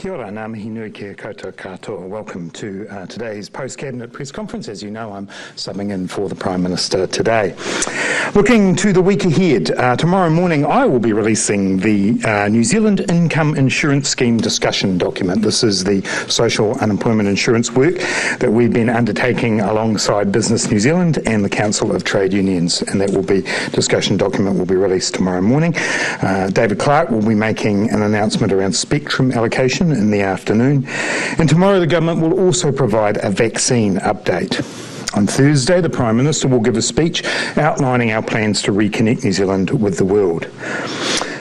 Kia ora, ngā mihi nui kia koutou katoa. Welcome to today's post-cabinet press conference. As you know, I'm subbing in for the Prime Minister today. Looking to the week ahead, tomorrow morning I will be releasing the New Zealand Income Insurance Scheme discussion document. This is the social unemployment insurance work that we've been undertaking alongside Business New Zealand and the Council of Trade Unions, and that discussion document will be released tomorrow morning. David Clark will be making an announcement around spectrum allocation in the afternoon, and tomorrow the government will also provide a vaccine update. On Thursday, the Prime Minister will give a speech outlining our plans to reconnect New Zealand with the world.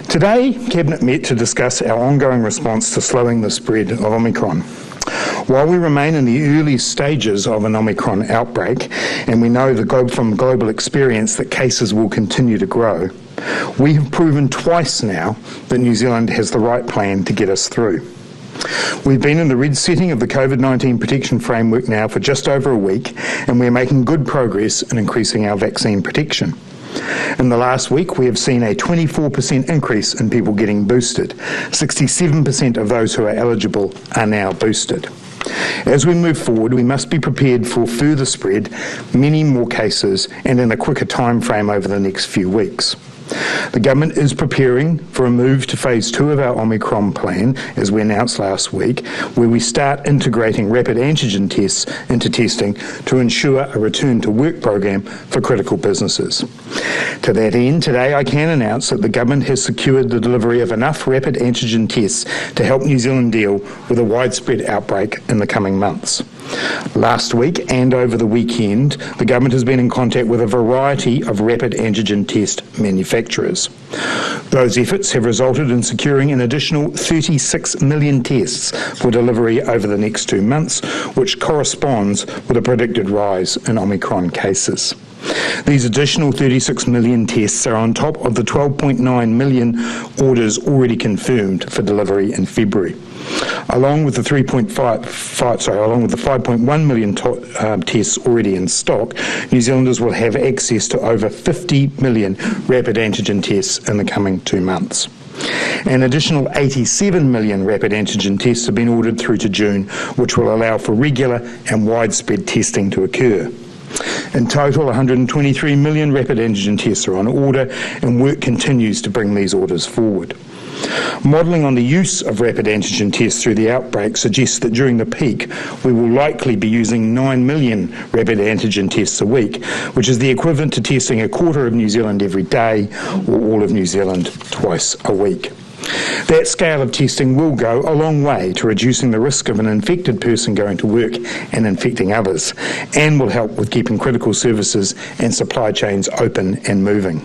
Today, Cabinet met to discuss our ongoing response to slowing the spread of Omicron. While we remain in the early stages of an Omicron outbreak, and we know from global experience that cases will continue to grow, we have proven twice now that New Zealand has the right plan to get us through. We've been in the red setting of the Covid-19 protection framework now for just over a week, and we're making good progress in increasing our vaccine protection. In the last week, we have seen a 24% increase in people getting boosted. 67% of those who are eligible are now boosted. As we move forward, we must be prepared for further spread, many more cases, and in a quicker time frame over the next few weeks. The government is preparing for a move to phase 2 of our Omicron plan, as we announced last week, where we start integrating rapid antigen tests into testing to ensure a return to work program for critical businesses. To that end, today I can announce that the government has secured the delivery of enough rapid antigen tests to help New Zealand deal with a widespread outbreak in the coming months. Last week and over the weekend, the government has been in contact with a variety of rapid antigen test manufacturers. Those efforts have resulted in securing an additional 36 million tests for delivery over the next 2 months, which corresponds with a predicted rise in Omicron cases. These additional 36 million tests are on top of the 12.9 million orders already confirmed for delivery in February. Along with the 5.1 million tests already in stock, New Zealanders will have access to over 50 million rapid antigen tests in the coming 2 months. An additional 87 million rapid antigen tests have been ordered through to June, which will allow for regular and widespread testing to occur. In total, 123 million rapid antigen tests are on order, and work continues to bring these orders forward. Modelling on the use of rapid antigen tests through the outbreak suggests that during the peak, we will likely be using 9 million rapid antigen tests a week, which is the equivalent to testing a quarter of New Zealand every day, or all of New Zealand twice a week. That scale of testing will go a long way to reducing the risk of an infected person going to work and infecting others, and will help with keeping critical services and supply chains open and moving.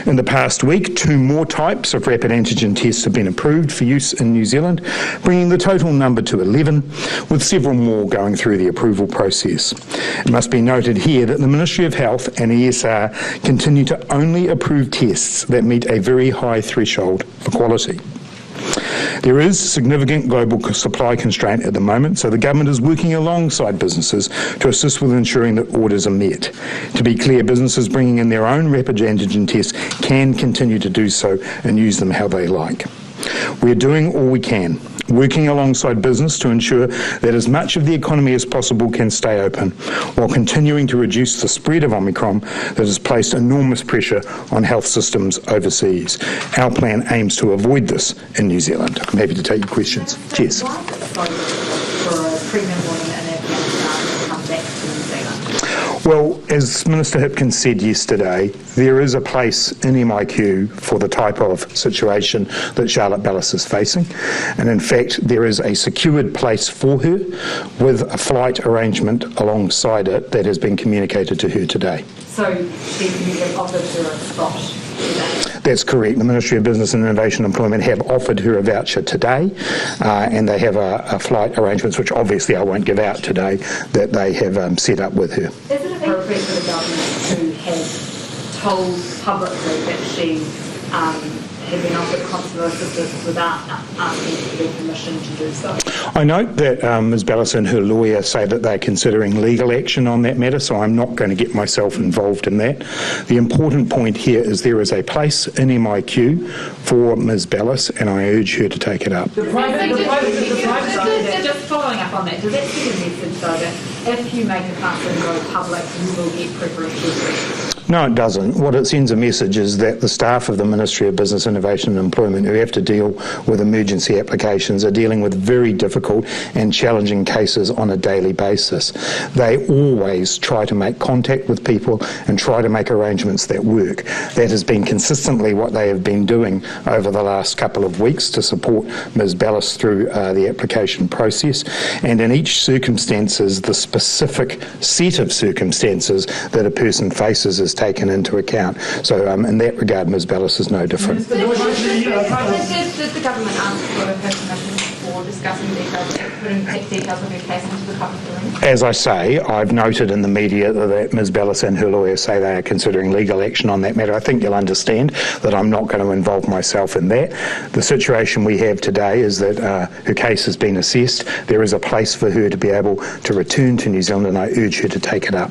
In the past week, 2 more types of rapid antigen tests have been approved for use in New Zealand, bringing the total number to 11, with several more going through the approval process. It must be noted here that the Ministry of Health and ESR continue to only approve tests that meet a very high threshold for quality. There is significant global supply constraint at the moment, so the government is working alongside businesses to assist with ensuring that orders are met. To be clear, businesses bringing in their own rapid antigen tests can continue to do so and use them how they like. We are doing all we can, working alongside business to ensure that as much of the economy as possible can stay open, while continuing to reduce the spread of Omicron that has placed enormous pressure on health systems overseas. Our plan aims to avoid this in New Zealand. I'm happy to take your questions. Cheers. Why is it so difficult for a pregnant woman in Afghanistan to come back to New Zealand? Well, as Minister Hipkins said yesterday, there is a place in MIQ for the type of situation that Charlotte Bellis is facing. And in fact, there is a secured place for her with a flight arrangement alongside it that has been communicated to her today. So you have offered her a spot today? That's correct. The Ministry of Business and Innovation and Employment have offered her a voucher today, and they have a flight arrangements, which obviously I won't give out today, that they have set up with her. Is it appropriate for the government to have told publicly that she have been offered consular assistance without asking for their permission to do so. I note that Ms Bellis and her lawyer say that they're considering legal action on that matter, so I'm not going to get myself involved in that. The important point here is there is a place in MIQ for Ms Bellis, and I urge her to take it up. Just following up on that, does that send a message though that if you make a fuss and go public, you will get preferential treatment? No, it doesn't. What it sends a message is that the staff of the Ministry of Business, Innovation and Employment who have to deal with emergency applications are dealing with very difficult and challenging cases on a daily basis. They always try to make contact with people and try to make arrangements that work. That has been consistently what they have been doing over the last couple of weeks to support Ms Bellis through the application process. And in each circumstances, the specific set of circumstances that a person faces is taken into account. So in that regard, Ms Bellis is no different. Did the government ask for her permission for discussing details, putting details of her case into the public domain? As I say, I've noted in the media that Ms Bellis and her lawyer say they are considering legal action on that matter. I think you'll understand that I'm not going to involve myself in that. The situation we have today is that her case has been assessed. There is a place for her to be able to return to New Zealand, and I urge her to take it up.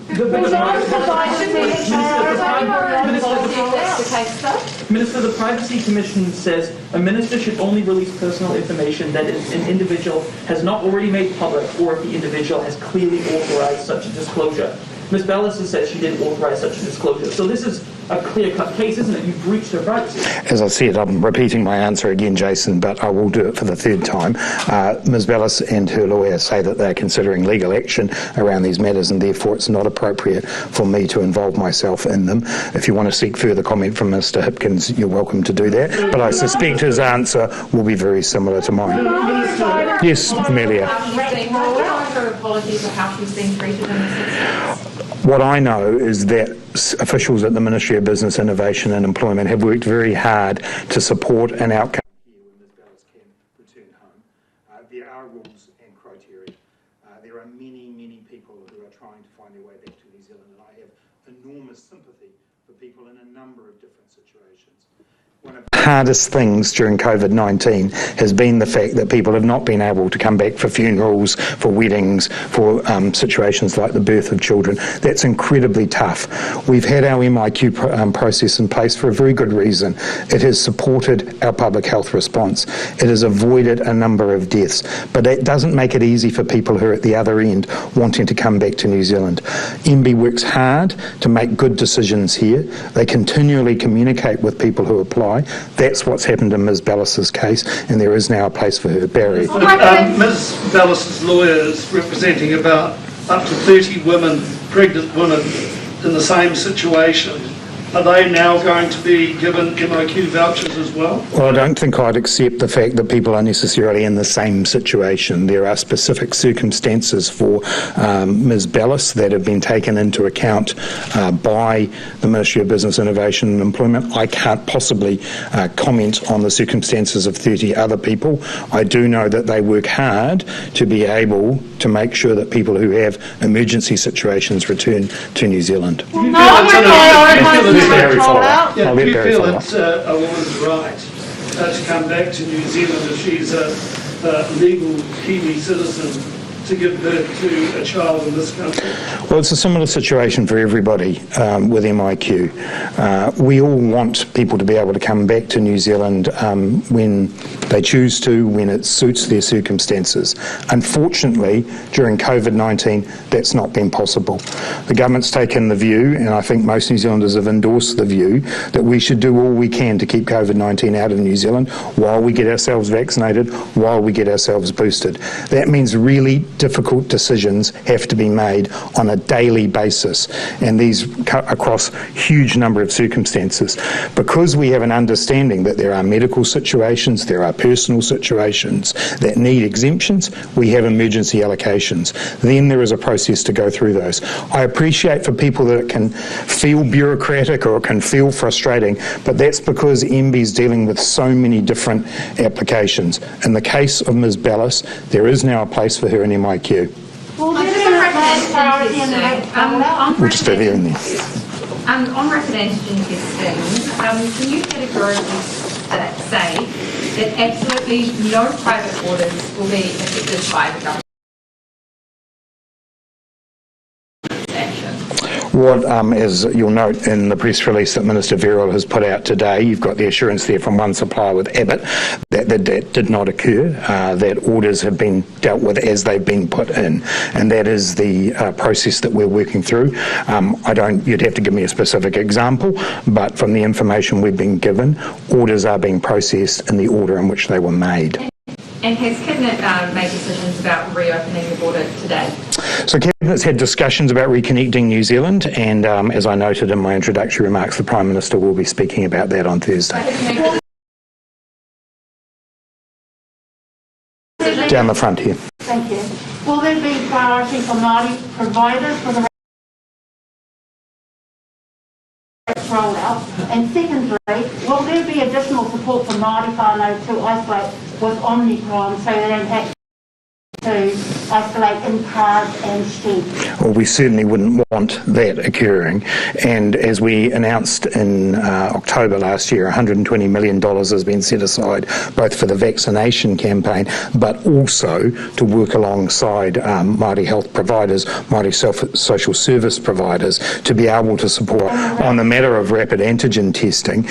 Minister, the Privacy Commission says a minister should only release personal information that an individual has not already made public or if the individual has clearly authorised such a disclosure. Ms Bellis says she didn't authorise such a disclosure. So this is a clear-cut case, isn't it? You've breached her privacy. As I said, I'm repeating my answer again, Jason, but I will do it for the third time. Ms Bellis and her lawyer say that they're considering legal action around these matters, and therefore it's not appropriate for me to involve myself in them. If you want to seek further comment from Mr Hipkins, you're welcome to do that, but I suspect his answer will be very similar to mine. Yes, Amelia. Her apologies for how she's been treated in this instance. What I know is that officials at the Ministry of Business, Innovation and Employment have worked very hard to support an outcome here when Ms Bellis can return home. There are rules and criteria. There are many people who are trying to find their way back to New Zealand, and I have enormous sympathy for people in a number of different situations. One of the hardest things during COVID-19 has been the fact that people have not been able to come back for funerals, for weddings, for situations like the birth of children. That's incredibly tough. We've had our MIQ process in place for a very good reason. It has supported our public health response. It has avoided a number of deaths, but that doesn't make it easy for people who are at the other end wanting to come back to New Zealand. MB works hard to make good decisions here. They continually communicate with people who apply. That's what's happened in Ms Bellis's case, and there is now a place for her. Barry. Ms Bellis's lawyer is representing about up to 30 women, pregnant women, in the same situation. Are they now going to be given MIQ vouchers as well? Well, I don't think I'd accept the fact that people are necessarily in the same situation. There are specific circumstances for Ms Bellis that have been taken into account by the Ministry of Business, Innovation and Employment. I can't possibly comment on the circumstances of 30 other people. I do know that they work hard to be able to make sure that people who have emergency situations return to New Zealand. Do you feel it's a woman's right to come back to New Zealand if she's a legal Kiwi citizen to give birth to a child in this country? Well, it's a similar situation for everybody with MIQ. We all want people to be able to come back to New Zealand when they choose to, when it suits their circumstances. Unfortunately, during COVID-19, that's not been possible. The government's taken the view, and I think most New Zealanders have endorsed the view, that we should do all we can to keep COVID-19 out of New Zealand while we get ourselves vaccinated, while we get ourselves boosted. That means really difficult decisions have to be made on a daily basis, and these cut across huge number of circumstances. Because we have an understanding that there are medical situations, there are personal situations that need exemptions, we have emergency allocations. Then there is a process to go through those. I appreciate for people that it can feel bureaucratic or it can feel frustrating, but that's because MB is dealing with so many different applications. In the case of Ms Bellis, there is now a place for her in MIQ. We'll just do there and there. On rapid antigen testing, can you categorically state say that absolutely no private orders will be affected by the government action. What, as you'll note in the press release that Minister Verrill has put out today, you've got the assurance there from one supplier with Abbott that that did not occur, that orders have been dealt with as they've been put in, and that is the process that we're working through. You'd have to give me a specific example, but from the information we've been given, orders are being processed in the order in which they were made. And has Cabinet made decisions about reopening the border today? So Cabinet's had discussions about reconnecting New Zealand, and as I noted in my introductory remarks, the Prime Minister will be speaking about that on Thursday. Down the front here. Thank you. Will there be priority for Māori providers for the rollout? And secondly, will there be additional support for Māori whānau to isolate with Omicron so they don't have to isolate in cars and sheds? Well, we certainly wouldn't want that occurring. And as we announced in October last year, $120 million has been set aside both for the vaccination campaign, but also to work alongside Māori health providers, Māori social service providers, to be able to support. On the matter of rapid antigen testing,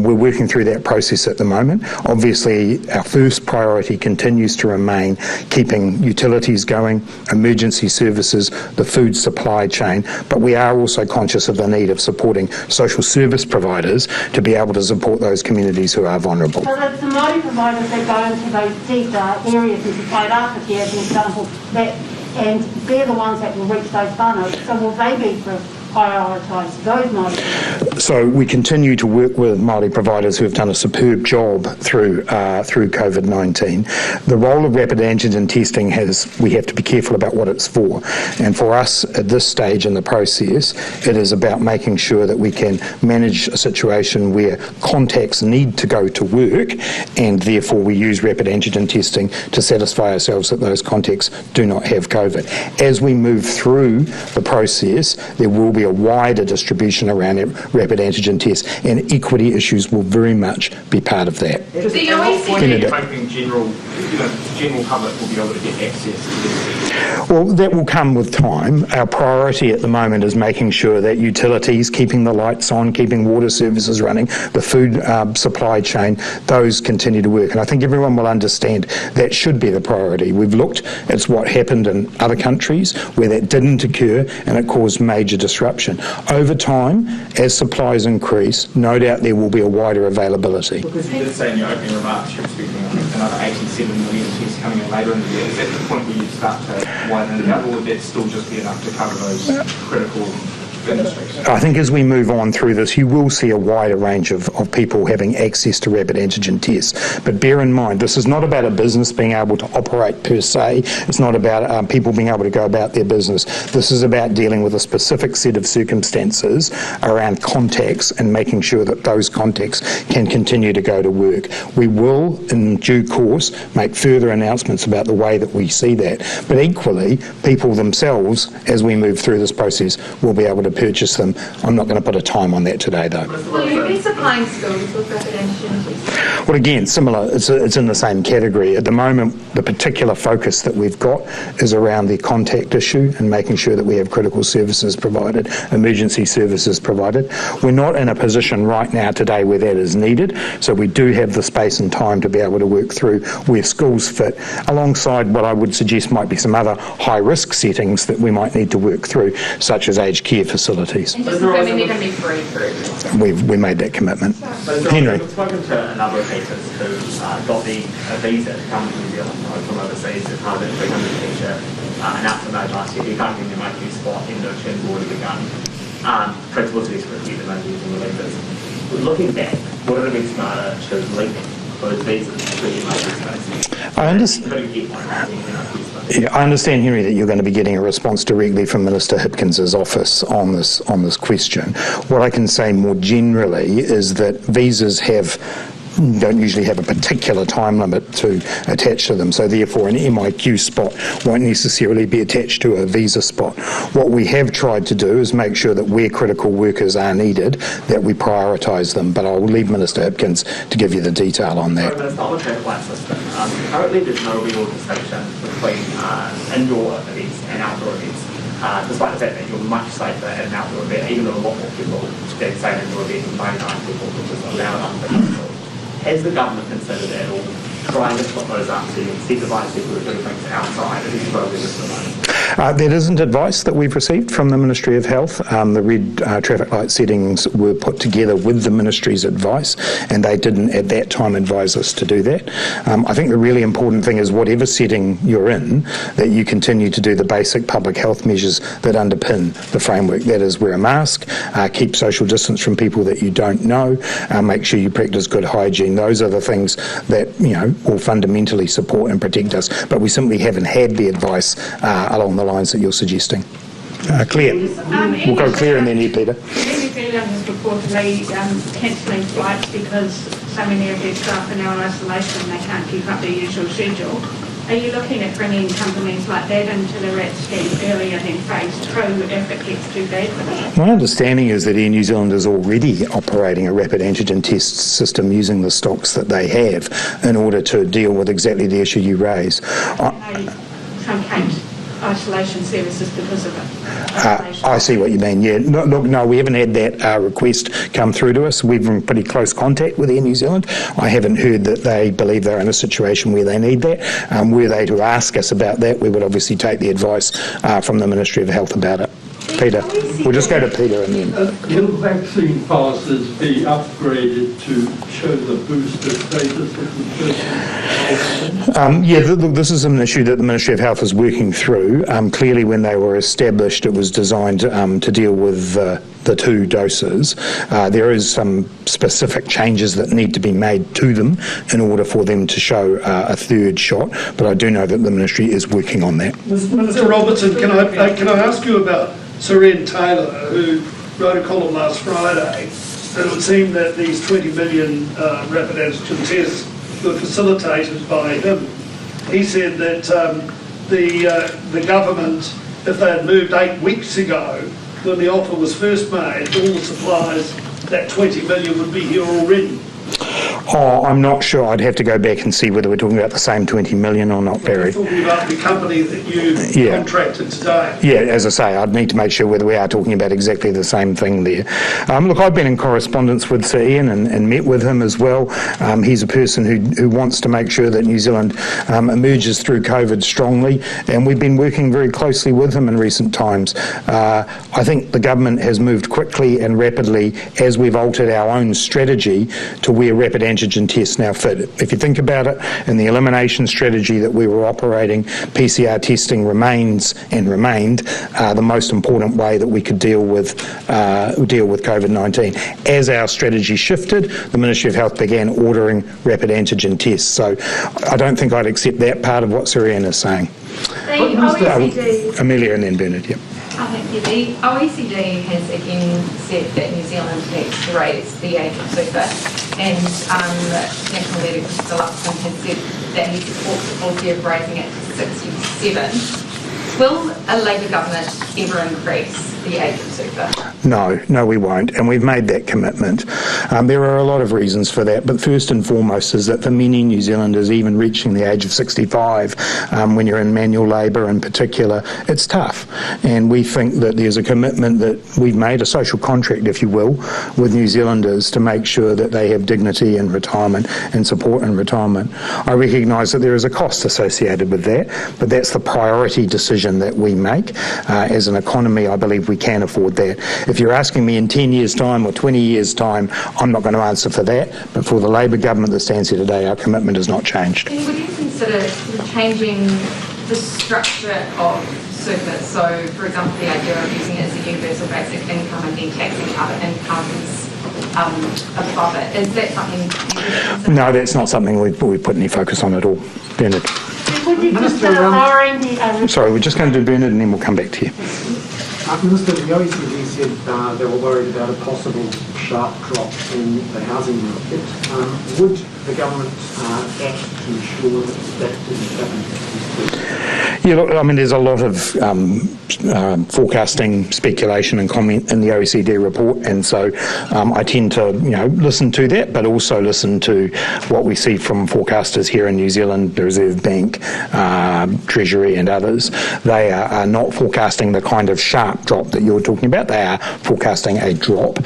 we're working through that process at the moment. Obviously, our first priority continues to remain keeping utilities going, emergency services, the food supply chain, but we are also conscious of the need of supporting social service providers to be able to support those communities who are vulnerable. So it's the Māori providers that go into those deep areas and supply Rāwhiti, as an example, and they're the ones that will reach those whānau. So will they be prioritise those Māori? So we continue to work with Māori providers who have done a superb job through COVID-19. The role of rapid antigen testing we have to be careful about what it's for. And for us at this stage in the process, it is about making sure that we can manage a situation where contacts need to go to work, and therefore we use rapid antigen testing to satisfy ourselves that those contacts do not have COVID. As we move through the process, there will be a wider distribution around rapid antigen tests, and equity issues will very much be part of that. At what point are you hoping general public will be able to get access to this? Well, that will come with time. Our priority at the moment is making sure that utilities, keeping the lights on, keeping water services running, the food supply chain, those continue to work. And I think everyone will understand that should be the priority. We've looked at what happened in other countries where that didn't occur and it caused major disruption. Over time, as supplies increase, no doubt there will be a wider availability. Because you did say in your opening remarks you're expecting another 87 million tests coming in later in the year. Is that the point where you start to widen it out, or would that still just be enough to cover those critical industries? I think as we move on through this, you will see a wider range of people having access to rapid antigen tests. But bear in mind, this is not about a business being able to operate per se. It's not about people being able to go about their business. This is about dealing with a specific set of circumstances around contacts and making sure that those contacts can continue to go to work. We will, in due course, make further announcements about the way that we see that. But equally, people themselves, as we move through this process, will be able to purchase them. I'm not going to put a time on that today, though. Will you be supplying schools with rapid antigen tests? Well, again, similar. It's in the same category. At the moment, the particular focus that we've got is around the contact issue and making sure that we have critical services provided, emergency services provided. We're not in a position right now today where that is needed, so we do have the space and time to be able to work through where schools fit, alongside what I would suggest might be some other high-risk settings that we might need to work through, such as aged care facilities. And just confirming they're going to be free for everyone. We made that commitment. So Henry. We've spoken to a number of teachers who got a visa to come to New Zealand from overseas as part of that 300 teacher announcement made last year. He can't give them a spot in the terms already begun. Principals are desperate to get them over using the leaders. Looking back, would it have been smarter to link those visas to the emergency space? I understand, Henry, that you're going to be getting a response directly from Minister Hipkins's office on this question. What I can say more generally is that visas have don't usually have a particular time limit to attach to them. So therefore an MIQ spot won't necessarily be attached to a visa spot. What we have tried to do is make sure that where critical workers are needed, that we prioritise them. But I'll leave Minister Hipkins to give you the detail on that. Minister, on the traffic light system, currently there's no real distinction between indoor events and outdoor events. Despite the fact that you're much safer at an outdoor event, even though a lot more people than say an indoor event, 99 people, which is allowed under the control. Has the government considered at all trying to put those up to incentivise people to do things outside of these programs at the moment? There isn't advice that we've received from the Ministry of Health. The red traffic light settings were put together with the Ministry's advice, and they didn't at that time advise us to do that. I think the really important thing is whatever setting you're in, that you continue to do the basic public health measures that underpin the framework. That is, wear a mask, keep social distance from people that you don't know, make sure you practice good hygiene. Those are the things that, will fundamentally support and protect us. But we simply haven't had the advice along the lines that you're suggesting. Claire. We'll go Claire and then you, Peter. New Zealand is reportedly cancelling flights because so many of their staff are now in isolation and they can't keep up their usual schedule. Are you looking at bringing companies like that into the RAT scheme earlier than phase 2 if it gets too bad for them? My understanding is that Air New Zealand is already operating a rapid antigen test system using the stocks that they have in order to deal with exactly the issue you raise. Some case isolation services because of it. I see what you mean, yeah. No, we haven't had that request come through to us. We're in pretty close contact with Air New Zealand. I haven't heard that they believe they're in a situation where they need that. Were they to ask us about that, we would obviously take the advice from the Ministry of Health about it. Peter. We'll just go to Peter and then. Will vaccine passes be upgraded to show the booster status of the person? This is an issue that the Ministry of Health is working through. Clearly, when they were established, it was designed to deal with the 2 doses. There is some specific changes that need to be made to them in order for them to show a 3rd shot, but I do know that the Ministry is working on that. Mr. Robertson, can I ask you about Sir Ian Taylor, who wrote a column last Friday that it would seem that these 20 million rapid antigen tests were facilitated by him. He said that the government, if they had moved 8 weeks ago, when the offer was first made, all the supplies, that 20 million would be here already. Oh, I'm not sure. I'd have to go back and see whether we're talking about the same 20 million or not, Barry. We're talking about the company that you contracted today. Yeah, as I say, I'd need to make sure whether we are talking about exactly the same thing there. Look, I've been in correspondence with Sir Ian and met with him as well. He's a person who wants to make sure that New Zealand emerges through COVID strongly, and we've been working very closely with him in recent times. I think the government has moved quickly and rapidly as we've altered our own strategy to where rapid antigen tests now fit. If you think about it, in the elimination strategy that we were operating, PCR testing remained the most important way that we could deal with COVID-19. As our strategy shifted, the Ministry of Health began ordering rapid antigen tests. So I don't think I'd accept that part of what Sir Ian is saying. The OECD... Amelia and then Bernard, yeah. Thank you. The OECD has again said that New Zealand needs to raise the age of super, and National Leader Chris Luxon has said that he supports the policy of raising it to 67. Will a Labour government ever increase the age of super? No, we won't, and we've made that commitment. There are a lot of reasons for that, but first and foremost is that for many New Zealanders, even reaching the age of 65, when you're in manual labour in particular, it's tough. And we think that there's a commitment that we've made, a social contract, if you will, with New Zealanders to make sure that they have dignity in retirement and support in retirement. I recognise that there is a cost associated with that, but that's the priority decision that we make. As an economy, I believe we can afford that. If you're asking me in 10 years' time or 20 years' time, I'm not going to answer for that, but for the Labour government that stands here today, our commitment has not changed. And would you consider changing the structure of super? So, for example, the idea of using it as a universal basic income and then taxing other incomes above it. Is that something you would consider? No, that's not something we've put any focus on at all. Bernard. Would you consider hiring the... Sorry, we're just going to do Bernard and then we'll come back to you. Minister, the OECD said they were worried about a possible sharp drop in the housing market. Would the government act to ensure that didn't happen? Yeah, look, I mean, there's a lot of forecasting, speculation and comment in the OECD report, and so I tend to, listen to that, but also listen to what we see from forecasters here in New Zealand, the Reserve Bank, Treasury and others. They are not forecasting the kind of sharp drop that you're talking about. They are forecasting a drop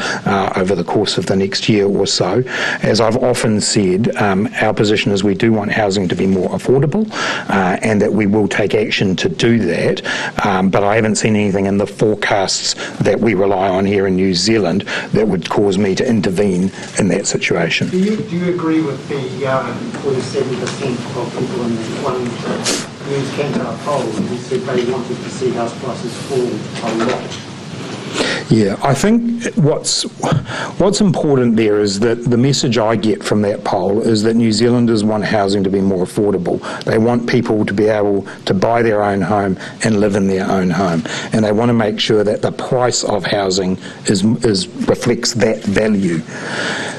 over the course of the next year or so. As I've often said, our position is we do want housing to be more affordable and that we will take action to do that, but I haven't seen anything in the forecasts that we rely on here in New Zealand that would cause me to intervene in that situation. Do you agree with the 47% of people in the one News Kantar poll who said they wanted to see house prices fall a lot? Yeah, I think what's important there is that the message I get from that poll is that New Zealanders want housing to be more affordable. They want people to be able to buy their own home and live in their own home, and they want to make sure that the price of housing reflects that value.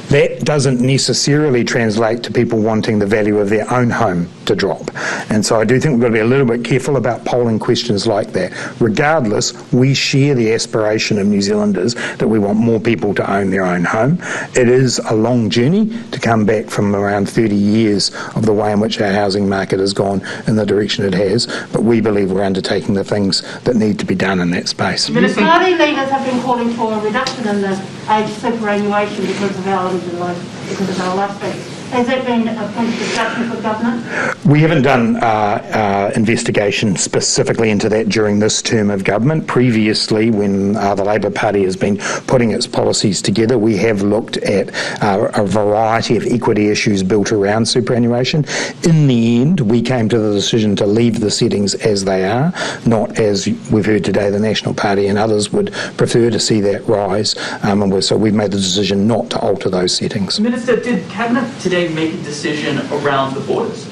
That doesn't necessarily translate to people wanting the value of their own home to drop. And so I do think we've got to be a little bit careful about polling questions like that. Regardless, we share the aspiration of New Zealanders that we want more people to own their own home. It is a long journey to come back from around 30 years of the way in which our housing market has gone in the direction it has, but we believe we're undertaking the things that need to be done in that space. Party leaders have been calling for a reduction in the age superannuation because of our lifespan. Has that been a point of discussion for government? We haven't done investigation specifically into that during this term of government. Previously, when the Labour Party has been putting its policies together, we have looked at a variety of equity issues built around superannuation. In the end, we came to the decision to leave the settings as they are, not as we've heard today the National Party and others would prefer to see that rise. So we've made the decision not to alter those settings. Minister, did Cabinet today make a decision around the borders?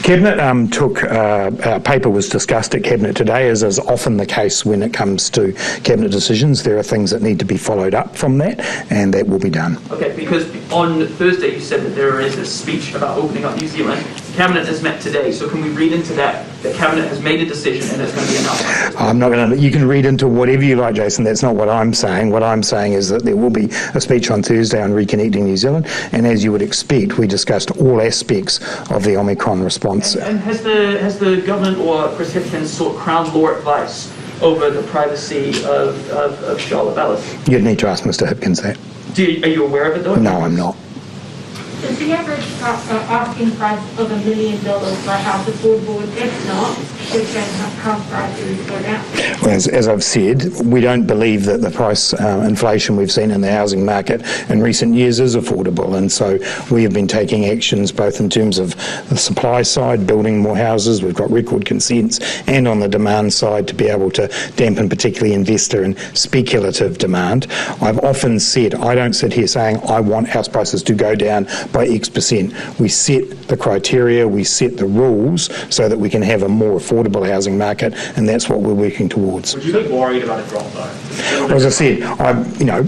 Cabinet a paper was discussed at Cabinet today, as is often the case when it comes to Cabinet decisions. There are things that need to be followed up from that, and that will be done. Okay, because on Thursday you said that there is a speech about opening up New Zealand. Cabinet has met today, so can we read into that Cabinet has made a decision and it's going to be announced? I'm not going to. You can read into whatever you like, Jason. That's not what I'm saying. What I'm saying is that there will be a speech on Thursday on reconnecting New Zealand, and as you would expect, we discussed all aspects of the Omicron response. And has the government or Chris Hipkins sought Crown Law advice over the privacy of Charlotte Ballas? You'd need to ask Mr. Hipkins that. Are you aware of it though? No, I'm not. Is the average asking price of $1 million for a house affordable? If not, should that house prices go down? Well, as I've said, we don't believe that the price inflation we've seen in the housing market in recent years is affordable, and so we have been taking actions both in terms of the supply side, building more houses, we've got record consents, and on the demand side to be able to dampen particularly investor and speculative demand. I've often said, I don't sit here saying I want house prices to go down by X percent. We set the criteria, we set the rules so that we can have a more affordable housing market, and that's what we're working towards. Would you be worried about a drop though? As I said,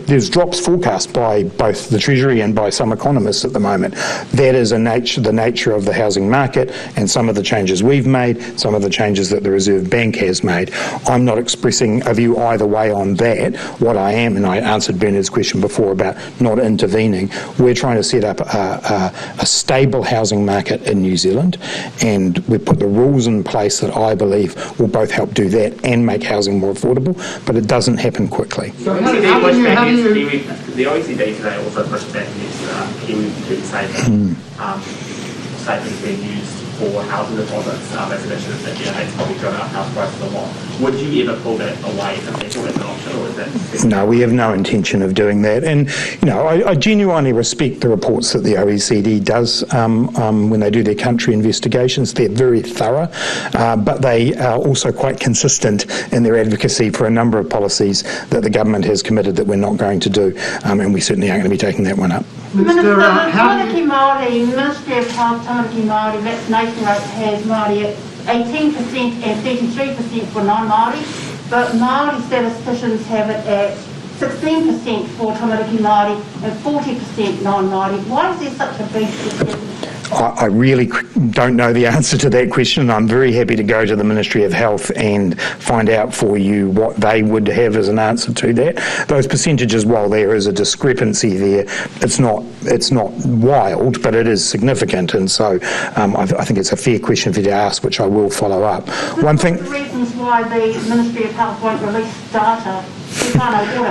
there's drops forecast by both the Treasury and by some economists at the moment. That is the nature of the housing market, and some of the changes we've made, some of the changes that the Reserve Bank has made. I'm not expressing a view either way on that. What I am, and I answered Bernard's question before about not intervening, we're trying to set up a stable housing market in New Zealand, and we've put the rules in place that I believe will both help do that and make housing more affordable, but it doesn't happen quickly. So the OECD today also pushed back against KiwiSaver statements being used for housing deposits as an issue that it's probably driven up house prices a lot. Would you ever pull that away from people as an option, or is that? No, we have no intention of doing that. And, I genuinely respect the reports that the OECD does when they do their country investigations. They're very thorough, but they are also quite consistent in their advocacy for a number of policies that the government has committed that we're not going to do, and we certainly aren't going to be taking that one up. Minister, Ministry of Health, Tamariki Māori vaccination rate has Māori at 18% and 33% for non-Māori, but Māori statisticians have it at 16% for Tamariki Māori and 40% non-Māori. Why is there such a big difference? I really don't know the answer to that question. I'm very happy to go to the Ministry of Health and find out for you what they would have as an answer to that. Those percentages, while there is a discrepancy there, it's not wild, but it is significant, and so I think it's a fair question for you to ask, which I will follow up. One thing. The reasons why the Ministry of Health won't release data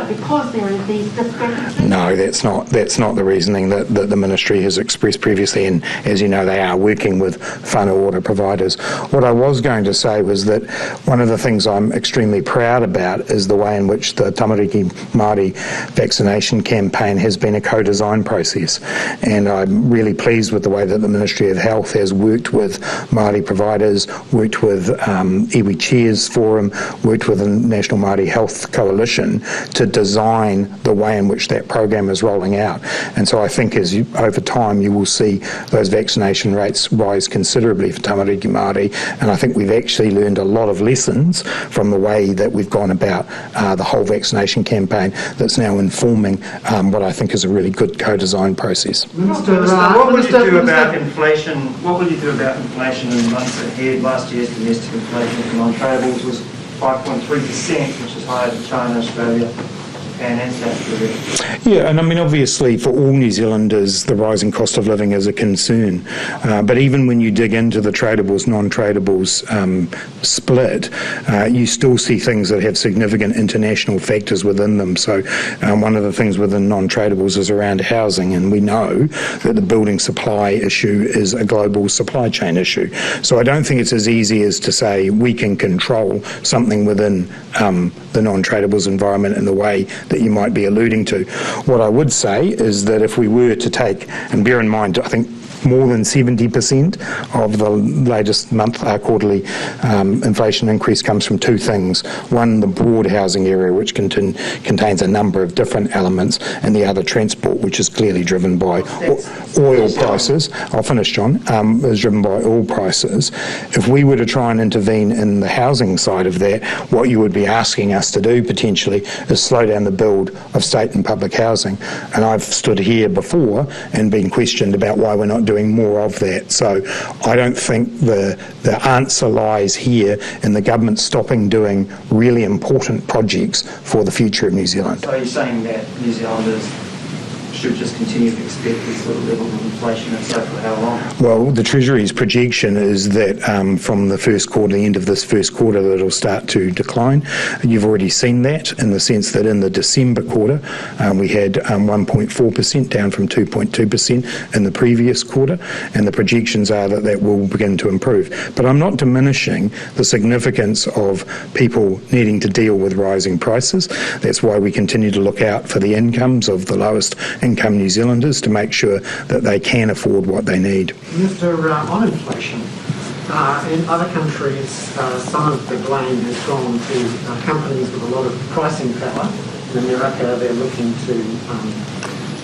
because there are these discrepancies? No, that's not the reasoning that the Ministry has expressed previously, and as you know, they are working with whānau order providers. What I was going to say was that one of the things I'm extremely proud about is the way in which the Tamariki Māori vaccination campaign has been a co-design process, and I'm really pleased with the way that the Ministry of Health has worked with Māori providers, worked with Iwi Chairs Forum, worked with the National Māori Health Coalition to design the way in which that program is rolling out. And so I think over time you will see those vaccination rates rise considerably for Tamariki Māori, and I think we've actually learned a lot of lessons from the way that we've gone about the whole vaccination campaign that's now informing what I think is a really good co-design process. Minister, what will you do about inflation? What will you do about inflation in the months ahead? Last year's domestic inflation for non-tradables was 5.3%, which is higher than China, Australia, Japan and South Korea. Yeah, and I mean, obviously for all New Zealanders, the rising cost of living is a concern. But even when you dig into the tradables, non-tradables split, you still see things that have significant international factors within them. So one of the things within non-tradables is around housing, and we know that the building supply issue is a global supply chain issue. So I don't think it's as easy as to say we can control something within the non-tradables environment in the way that you might be alluding to. What I would say is that if we were to take, and bear in mind, I think more than 70% of the latest quarterly inflation increase comes from two things. One, the broad housing area, which contains a number of different elements, and the other, transport, which is clearly driven by oil prices. I'll finish, John. Is driven by oil prices. If we were to try and intervene in the housing side of that, what you would be asking us to do potentially is slow down the build of state and public housing. And I've stood here before and been questioned about why we're not doing more of that. So I don't think the answer lies here in the government stopping doing really important projects for the future of New Zealand. So you're saying that New Zealanders should just continue to expect this sort of level of inflation, and so for how long? Well, the Treasury's projection is that from the first quarter, the end of this first quarter, that it'll start to decline. You've already seen that in the sense that in the December quarter, we had 1.4% down from 2.2% in the previous quarter, and the projections are that that will begin to improve. But I'm not diminishing the significance of people needing to deal with rising prices. That's why we continue to look out for the incomes of the lowest income New Zealanders to make sure that they can afford what they need. Minister, on inflation, in other countries, some of the blame has gone to companies with a lot of pricing power. In America, they're looking to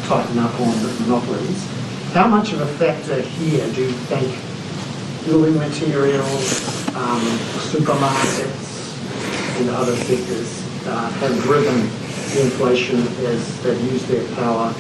tighten up on monopolies. How much of a factor here do you think building materials, supermarkets and other sectors have driven the inflation as they've used their power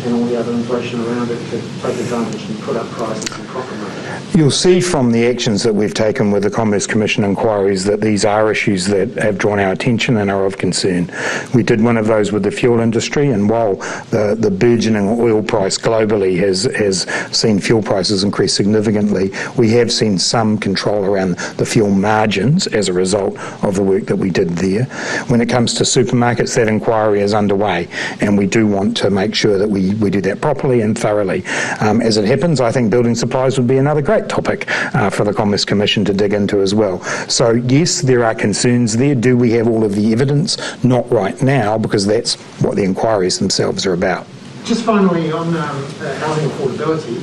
and all the other inflation around it to take advantage and put up prices and compromise? You'll see from the actions that we've taken with the Commerce Commission inquiries that these are issues that have drawn our attention and are of concern. We did one of those with the fuel industry, and while the burgeoning oil price globally has seen fuel prices increase significantly, we have seen some control around the fuel margins as a result of the work that we did there. When it comes to supermarkets, that inquiry is underway, and we do want to make sure that we do that properly and thoroughly. As it happens, I think building supplies would be another great topic for the Commerce Commission to dig into as well. So yes, there are concerns there. Do we have all of the evidence? Not right now, because that's what the inquiries themselves are about. Just finally on housing affordability,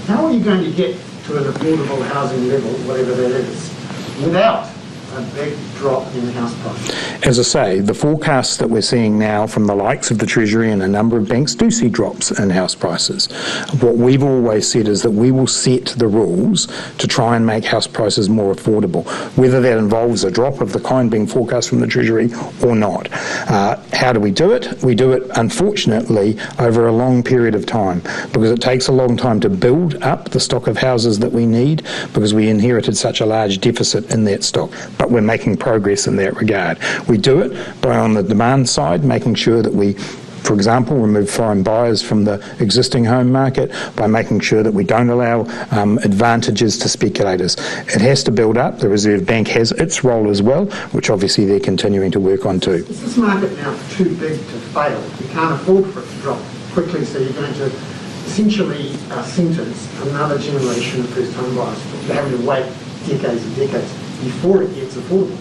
how are you going to get to an affordable housing level, whatever that is, without a big drop in house prices? As I say, the forecasts that we're seeing now from the likes of the Treasury and a number of banks do see drops in house prices. What we've always said is that we will set the rules to try and make house prices more affordable, whether that involves a drop of the kind being forecast from the Treasury or not. How do we do it? We do it, unfortunately, over a long period of time, because it takes a long time to build up the stock of houses that we need, because we inherited such a large deficit in that stock. But we're making progress in that regard. We do it by, on the demand side, making sure that we, for example, remove foreign buyers from the existing home market, by making sure that we don't allow advantages to speculators. It has to build up. The Reserve Bank has its role as well, which obviously they're continuing to work on too. Is this market now too big to fail? You can't afford for it to drop quickly, so you're going to essentially sentence another generation of first-home buyers to having to wait decades and decades before it gets affordable.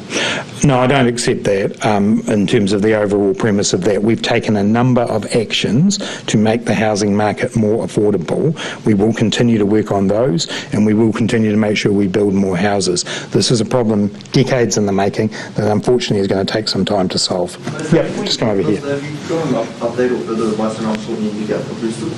No, I don't accept that in terms of the overall premise of that. We've taken a number of actions to make the housing market more affordable. We will continue to work on those, and we will continue to make sure we build more houses. This is a problem decades in the making that unfortunately is going to take some time to solve. Yep, just come over here. Have you got an update or further advice on how short you need to get for boosters?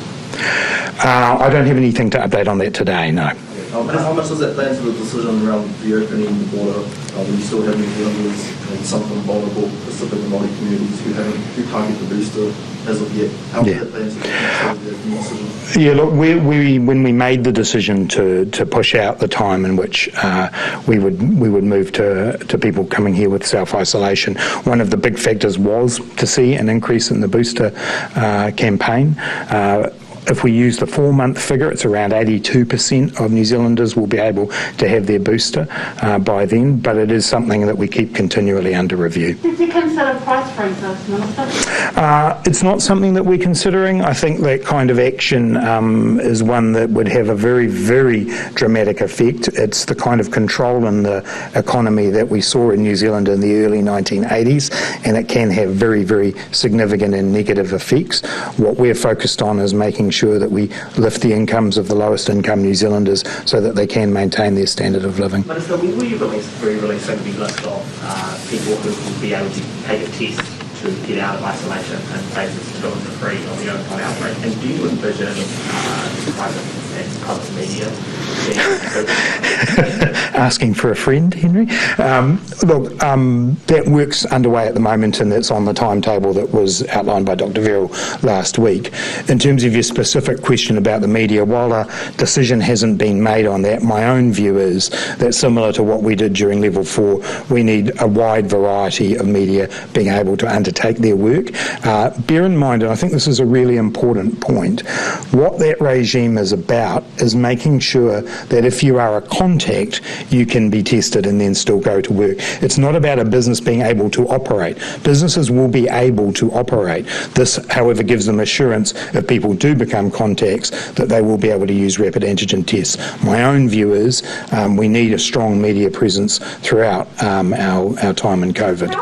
I don't have anything to update on that today, no. How much does that play into the decision around reopening the border when you still have New Zealanders and some of them vulnerable Pacific and Māori communities who can't get the booster as of yet? How does that play into the decision? Yeah, look, when we made the decision to push out the time in which we would move to people coming here with self-isolation, one of the big factors was to see an increase in the booster campaign. If we use the 4-month figure, it's around 82% of New Zealanders will be able to have their booster by then, but it is something that we keep continually under review. Did you consider price freezes, Minister? It's not something that we're considering. I think that kind of action is one that would have a very, very dramatic effect. It's the kind of control in the economy that we saw in New Zealand in the early 1980s, and it can have very, very significant and negative effects. What we're focused on is making sure that we lift the incomes of the lowest income New Zealanders so that they can maintain their standard of living. Minister, when will you releasing the list of people who will be able to take a test to get out of isolation and phases 2 and 3 of the Omicron outbreak? And do you envision private and public media asking for a friend, Henry? Look, that work's underway at the moment, and it's on the timetable that was outlined by Dr. Verrill last week. In terms of your specific question about the media, while a decision hasn't been made on that, my own view is that similar to what we did during level 4, we need a wide variety of media being able to undertake their work. Bear in mind, and I think this is a really important point, what that regime is about is making sure that if you are a contact, you can be tested and then still go to work. It's not about a business being able to operate. Businesses will be able to operate. This, however, gives them assurance if people do become contacts that they will be able to use rapid antigen tests. My own view is we need a strong media presence throughout our time in COVID.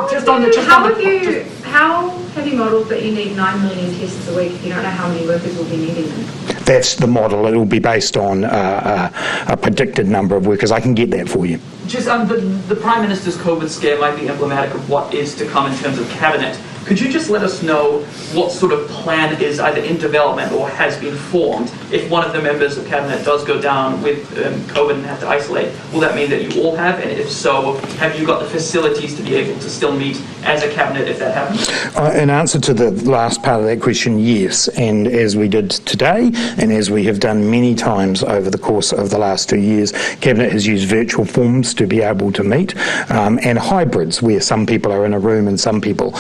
How have you modelled that you need 9 million tests a week if you don't know how many workers will be needing them? That's the model. It will be based on a predicted number of workers. I can get that for you. Just the Prime Minister's COVID scare might be emblematic of what is to come in terms of cabinet. Could you just let us know what sort of plan is either in development or has been formed if one of the members of cabinet does go down with COVID and have to isolate? Will that mean that you all have? And if so, have you got the facilities to be able to still meet as a cabinet if that happens? In answer to the last part of that question, yes. And as we did today, and as we have done many times over the course of the last 2 years, cabinet has used virtual forms to be able to meet, and hybrids where some people are in a room and some people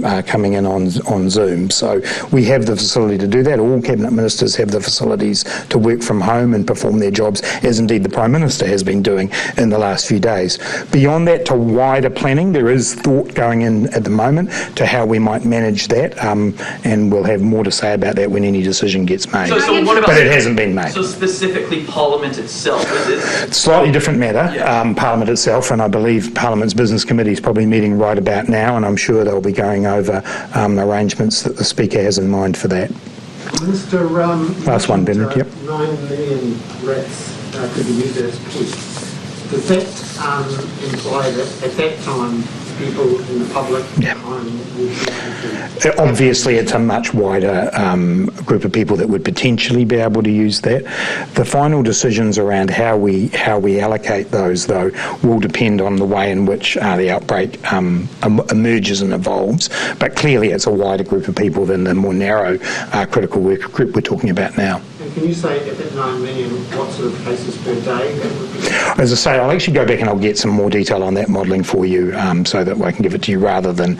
are coming in on Zoom. So we have the facility to do that. All cabinet ministers have the facilities to work from home and perform their jobs, as indeed the Prime Minister has been doing in the last few days. Beyond that, to wider planning, there is thought going in at the moment to how we might manage that, and we'll have more to say about that when any decision gets made. So what about, but it hasn't been made. So specifically Parliament itself? Slightly different matter, yeah. Parliament itself, and I believe Parliament's Business Committee is probably meeting right about now, and I'm sure they'll be going over arrangements that the Speaker has in mind for that. Minister, last one, Bernard. Yep. 9 million rats could be used as pests. Does that imply that at that time people in the public would be able to... Obviously, it's a much wider group of people that would potentially be able to use that. The final decisions around how we allocate those, though, will depend on the way in which the outbreak emerges and evolves. But clearly, it's a wider group of people than the more narrow critical worker group we're talking about now. And can you say at that 9 million what sort of cases per day that would be? As I say, I'll actually go back and I'll get some more detail on that modelling for you so that I can give it to you rather than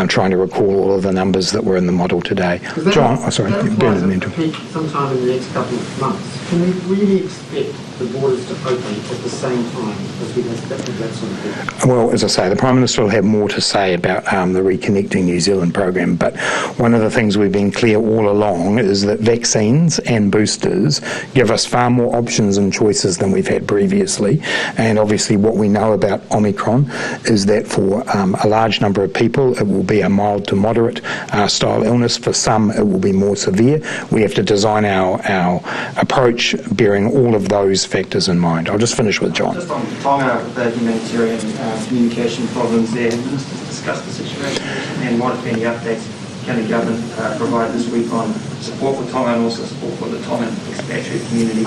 trying to recall all of the numbers that were in the model today. John, Bernard. Sometime in the next couple of months. Can we really expect the borders to open at the same time as we have that sort of thing? Well, as I say, the Prime Minister will have more to say about the Reconnecting New Zealand program, but one of the things we've been clear all along is that vaccines and boosters give us far more options and choices than we've had previously, and obviously what we know about Omicron is that for a large number of people it will be a mild to moderate style illness. For some it will be more severe. We have to design our approach bearing all of those factors in mind. I'll just finish with John. Just on Tonga, with the humanitarian communication problems there, have ministers discussed the situation and what, if any, updates can the government provide this week on support for Tonga and also support for the Tongan expatriate community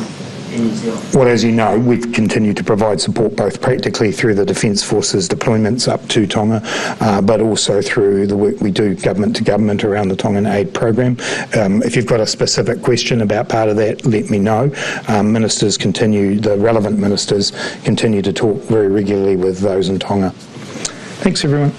in New Zealand? Well, as you know, we've continued to provide support both practically through the Defence Forces deployments up to Tonga, but also through the work we do government to government around the Tongan Aid Program. If you've got a specific question about part of that, let me know. The relevant ministers continue to talk very regularly with those in Tonga. Thanks, everyone.